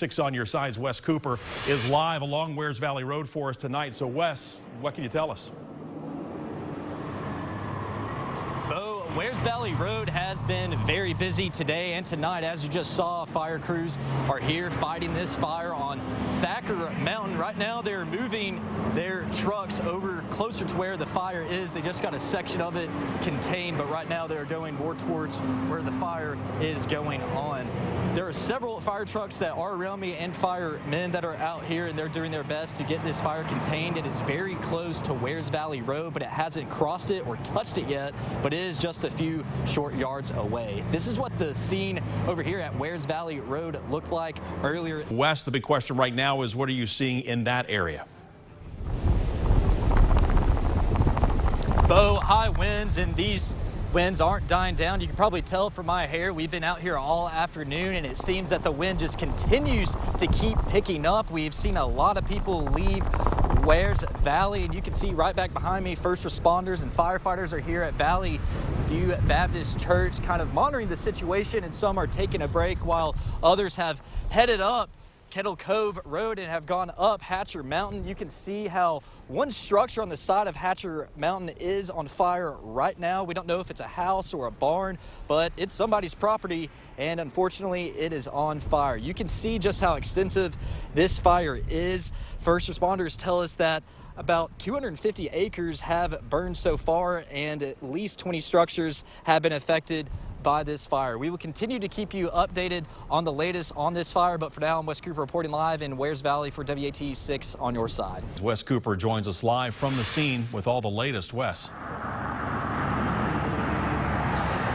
6 on your sides. Wes Cooper is live along Wears Valley Road for us tonight. So Wes, what can you tell us? Wears Valley Road has been very busy today and tonight. As you just saw, fire crews are here fighting this fire on Thacker Mountain. Right now, they're moving their trucks over closer to where the fire is. They just got a section of it contained, but right now they're going more towards where the fire is going on. There are several fire trucks that are around me and firemen that are out here, and they're doing their best to get this fire contained. It is very close to Wears Valley Road, but it hasn't crossed it or touched it yet, but it is just a few short yards away. This is what the scene over here at Wears Valley Road looked like earlier. Wes, the big question right now is what are you seeing in that area? Bo, high winds, and these winds aren't dying down. You can probably tell from my hair, we've been out here all afternoon, and it seems that the wind just continues to keep picking up. We've seen a lot of people leave Wears Valley, and you can see right back behind me, first responders and firefighters are here at Valley View Baptist Church kind of monitoring the situation, and some are taking a break while others have headed up Kettle Cove Road and have gone up Hatcher Mountain. You can see how one structure on the side of Hatcher Mountain is on fire right now. We don't know if it's a house or a barn, but it's somebody's property, and unfortunately it is on fire. You can see just how extensive this fire is. First responders tell us that about 250 acres have burned so far, and at least 20 structures have been affected by this fire. We will continue to keep you updated on the latest on this fire, but for now, I'm Wes Cooper reporting live in Wears Valley for WATE 6 on your side. Wes Cooper joins us live from the scene with all the latest. Wes.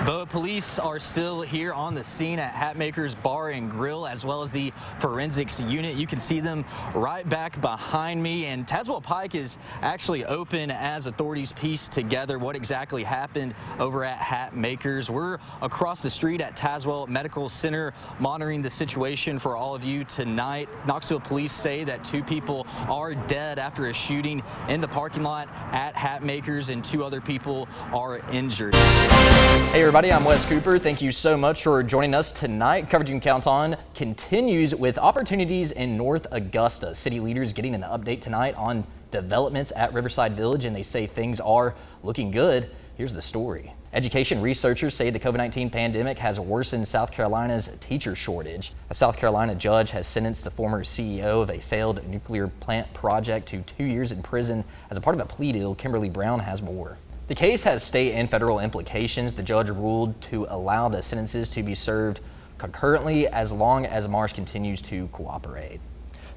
But police are still here on the scene at Hatmaker's Bar and Grill, as well as the forensics unit. You can see them right back behind me, and Tazewell Pike is actually open as authorities piece together what exactly happened over at Hatmaker's. We're across the street at Tazewell Medical Center monitoring the situation for all of you tonight. Knoxville police say that 2 people are dead after a shooting in the parking lot at Hatmaker's, and 2 other people are injured. Hey everybody, I'm Wes Cooper. Thank you so much for joining us tonight. Coverage you can count on continues with opportunities in North Augusta. City leaders getting an update tonight on developments at Riverside Village, and they say things are looking good. Here's the story. Education researchers say the COVID-19 pandemic has worsened South Carolina's teacher shortage. A South Carolina judge has sentenced the former CEO of a failed nuclear plant project to 2 years in prison as a part of a plea deal. Kimberly Brown has more. The case has state and federal implications. The judge ruled to allow the sentences to be served concurrently as long as Marsh continues to cooperate.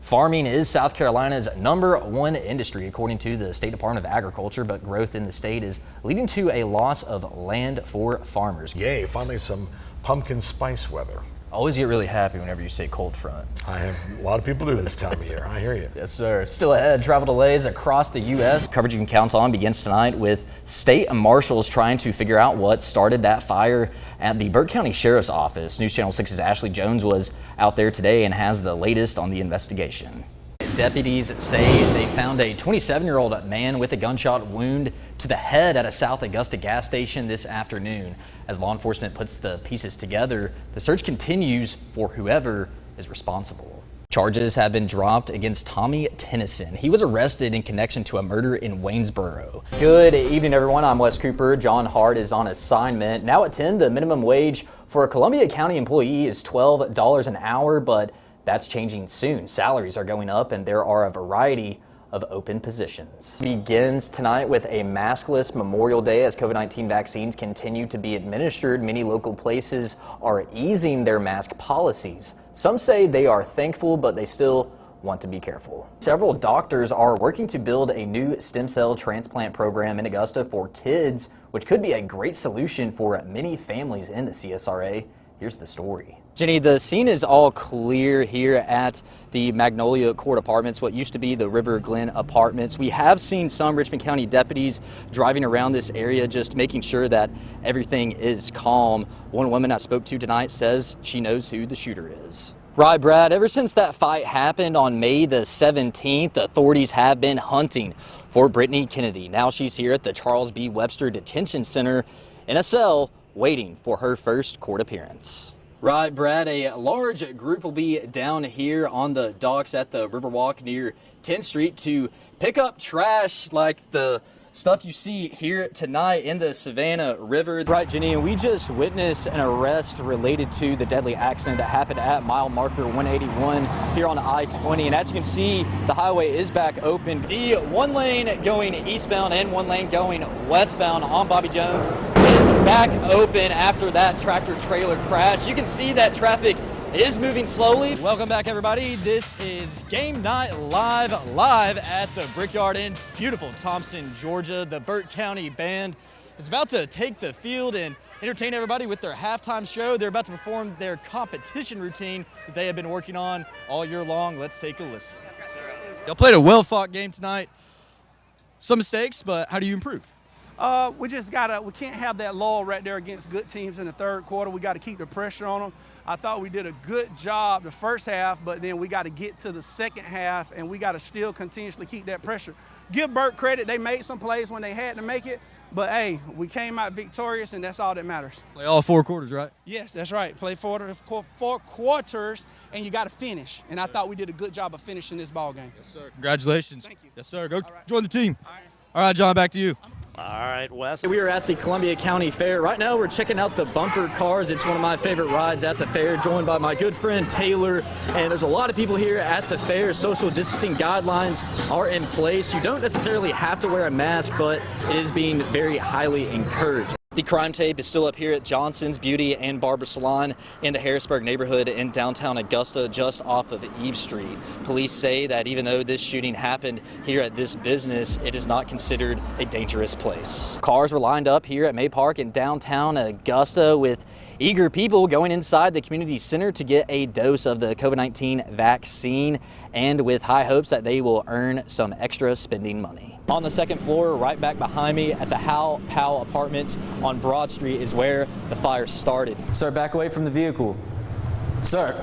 Farming is South Carolina's #1 industry, according to the State Department of Agriculture, but growth in the state is leading to a loss of land for farmers. Yay, finally some pumpkin spice weather. Always get really happy whenever you say cold front. I have a lot of people do this time of year. I hear you. Yes, sir. Still ahead, travel delays across the U.S. Coverage you can count on begins tonight with state marshals trying to figure out what started that fire at the Burke County Sheriff's Office. News Channel 6's Ashley Jones was out there today and has the latest on the investigation. Deputies say they found a 27-year-old man with a gunshot wound to the head at a South Augusta gas station this afternoon. As law enforcement puts the pieces together, the search continues for whoever is responsible. Charges have been dropped against Tommy Tennyson. He was arrested in connection to a murder in Waynesboro. Good evening, everyone. I'm Wes Cooper. John Hart is on assignment. Now at 10, the minimum wage for a Columbia County employee is $12 an hour, but that's changing soon. Salaries are going up, and there are a variety of open positions. Begins tonight with a maskless Memorial Day as COVID-19 vaccines continue to be administered. Many local places are easing their mask policies. Some say they are thankful, but they still want to be careful. Several doctors are working to build a new stem cell transplant program in Augusta for kids, which could be a great solution for many families in the CSRA. Here's the story. Jenny, the scene is all clear here at the Magnolia Court Apartments, what used to be the River Glen Apartments. We have seen some Richmond County deputies driving around this area, just making sure that everything is calm. One woman I spoke to tonight says she knows who the shooter is. Right, Brad, ever since that fight happened on May the 17th, authorities have been hunting for Brittany Kennedy. Now she's here at the Charles B. Webster Detention Center in a cell waiting for her first court appearance. Right, Brad, a large group will be down here on the docks at the Riverwalk near 10th Street to pick up trash like the stuff you see here tonight in the Savannah River. Right, Jenny, and we just witnessed an arrest related to the deadly accident that happened at mile marker 181 here on I-20. And as you can see, the highway is back open. The one lane going eastbound and one lane going westbound on Bobby Jones is back open after that tractor trailer crash. You can see that traffic is moving slowly. Welcome back, everybody. This is Game Night live at the Brickyard in beautiful Thompson, Georgia. The Burke County Band is about to take the field and entertain everybody with their halftime show. They're about to perform their competition routine that they have been working on all year long. Let's take a listen. Y'all played a well-fought game tonight. Some mistakes, but how do you improve? We can't have that lull right there against good teams in the third quarter. We got to keep the pressure on them. I thought we did a good job the first half, but then we got to get to the second half and we got to still continuously keep that pressure. Give Burke credit, they made some plays when they had to make it, but hey, we came out victorious and that's all that matters. Play all 4 quarters, right? Yes, that's right. Play four quarters and you got to finish. And I thought we did a good job of finishing this ball game. Yes, sir. Congratulations. Thank you. Yes, sir. Go join the team. All right, John, back to you. All right, Wes. We are at the Columbia County Fair. Right now we're checking out the bumper cars. It's one of my favorite rides at the fair, joined by my good friend Taylor. And there's a lot of people here at the fair. Social distancing guidelines are in place. You don't necessarily have to wear a mask, but it is being very highly encouraged. The crime tape is still up here at Johnson's Beauty and Barber Salon in the Harrisburg neighborhood in downtown Augusta, just off of Eve Street. Police say that even though this shooting happened here at this business, it is not considered a dangerous place. Cars were lined up here at May Park in downtown Augusta with eager people going inside the community center to get a dose of the COVID-19 vaccine, and with high hopes that they will earn some extra spending money. On the second floor, right back behind me at the Hal Powell Apartments on Broad Street is where the fire started. Sir, back away from the vehicle. Sir.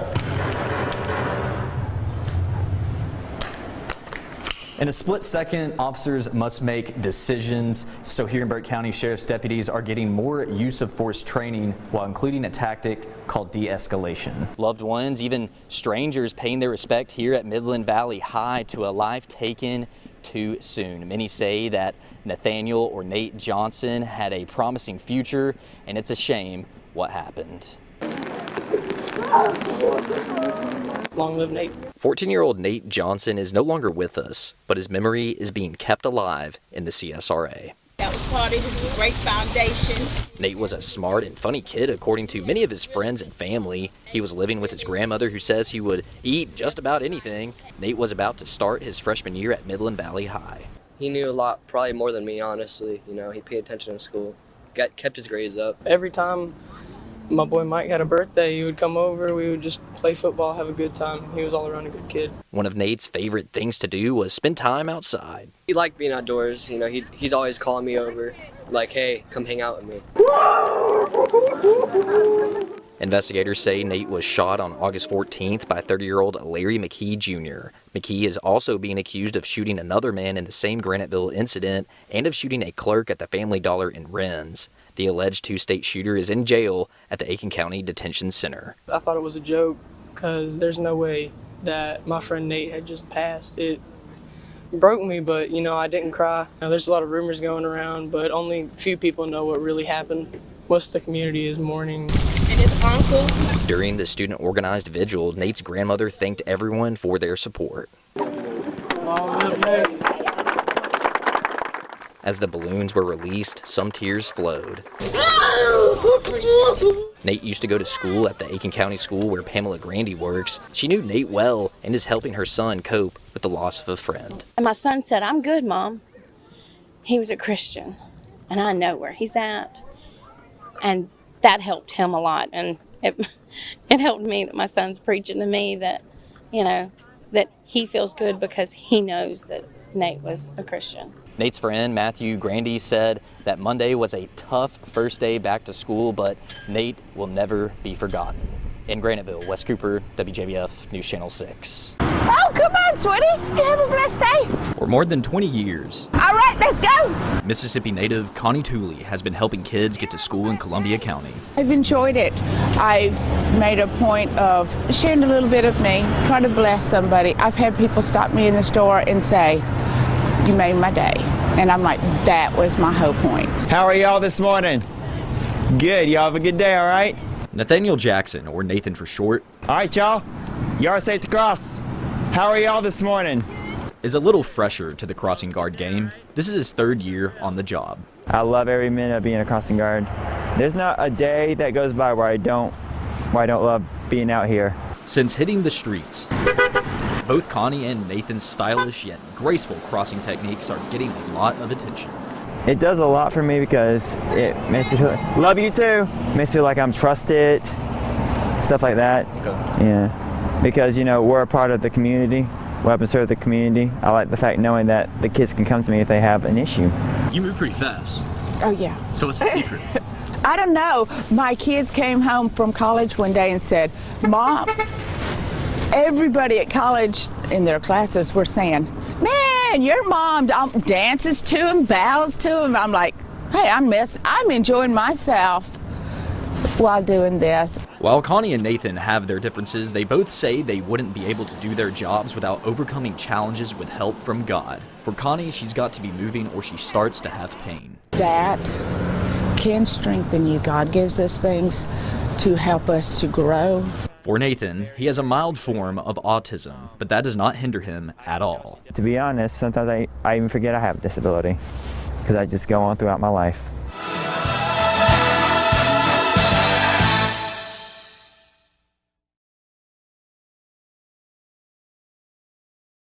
In a split second, officers must make decisions. So here in Burke County, Sheriff's deputies are getting more use of force training while including a tactic called de-escalation. Loved ones, even strangers, paying their respect here at Midland Valley High to a life taken too soon. Many say that Nathaniel or Nate Johnson had a promising future, and it's a shame what happened. Long live Nate. 14-year-old Nate Johnson is no longer with us, but his memory is being kept alive in the CSRA. That was part of his great foundation. Nate was a smart and funny kid, according to many of his friends and family. He was living with his grandmother, who says he would eat just about anything. Nate was about to start his freshman year at Midland Valley High. He knew a lot, probably more than me, honestly. You know, he paid attention in school, kept his grades up. Every time my boy Mike had a birthday, he would come over, we would just play football, have a good time. He was all around a good kid. One of Nate's favorite things to do was spend time outside. He liked being outdoors. You know, he's always calling me over, like, hey, come hang out with me. Investigators say Nate was shot on August 14th by 30-year-old Larry McKee Jr. McKee is also being accused of shooting another man in the same Graniteville incident and of shooting a clerk at the Family Dollar in Rennes. The alleged two-state shooter is in jail at the Aiken County Detention Center. I thought it was a joke because there's no way that my friend Nate had just passed. It broke me, but, you know, I didn't cry. Now, there's a lot of rumors going around, but only few people know what really happened. Most of the community is mourning. And his uncle. During the student-organized vigil, Nate's grandmother thanked everyone for their support. Long live Nate. As the balloons were released, some tears flowed. Nate used to go to school at the Aiken County School where Pamela Grandy works. She knew Nate well and is helping her son cope with the loss of a friend. And my son said, "I'm good, Mom." He was a Christian, and I know where he's at. And that helped him a lot. And it helped me that my son's preaching to me that, you know, that he feels good because he knows that Nate was a Christian. Nate's friend, Matthew Grandy, said that Monday was a tough first day back to school, but Nate will never be forgotten. In Graniteville, Wes Cooper, WJBF News Channel 6. Oh, come on, right, sweetie. You have a blessed day. For more than 20 years, All right, let's go. Mississippi native Connie Tooley has been helping kids get to school in Columbia County. I've enjoyed it. I've made a point of sharing a little bit of me, trying to bless somebody. I've had people stop me in the store and say, you made my day. And I'm like, that was my whole point. How are y'all this morning? Good. Y'all have a good day, all right? Nathaniel Jackson, or Nathan for short, All right, y'all. Y'all are safe to cross. How are y'all this morning? is a little fresher to the crossing guard game. This is his 3rd year on the job. I love every minute of being a crossing guard. There's not a day that goes by where I don't love being out here. Since hitting the streets, both Connie and Nathan's stylish yet graceful crossing techniques are getting a lot of attention. It does a lot for me because it makes me feel, love you too, makes me feel like I'm trusted, stuff like that. Okay. Yeah, because we're a part of the community. We help and serve the community. I like the fact knowing that the kids can come to me if they have an issue. You move pretty fast. Oh, yeah. So what's the secret? I don't know. My kids came home from college one day and said, Mom, everybody at college in their classes were saying, man, your mom dances to him, bows to him. I'm like, hey, I'm enjoying myself while doing this. While Connie and Nathan have their differences, they both say they wouldn't be able to do their jobs without overcoming challenges with help from God. For Connie, she's got to be moving or she starts to have pain. That can strengthen you. God gives us things to help us to grow. For Nathan, he has a mild form of autism, but that does not hinder him at all. To be honest, sometimes I even forget I have a disability because I just go on throughout my life.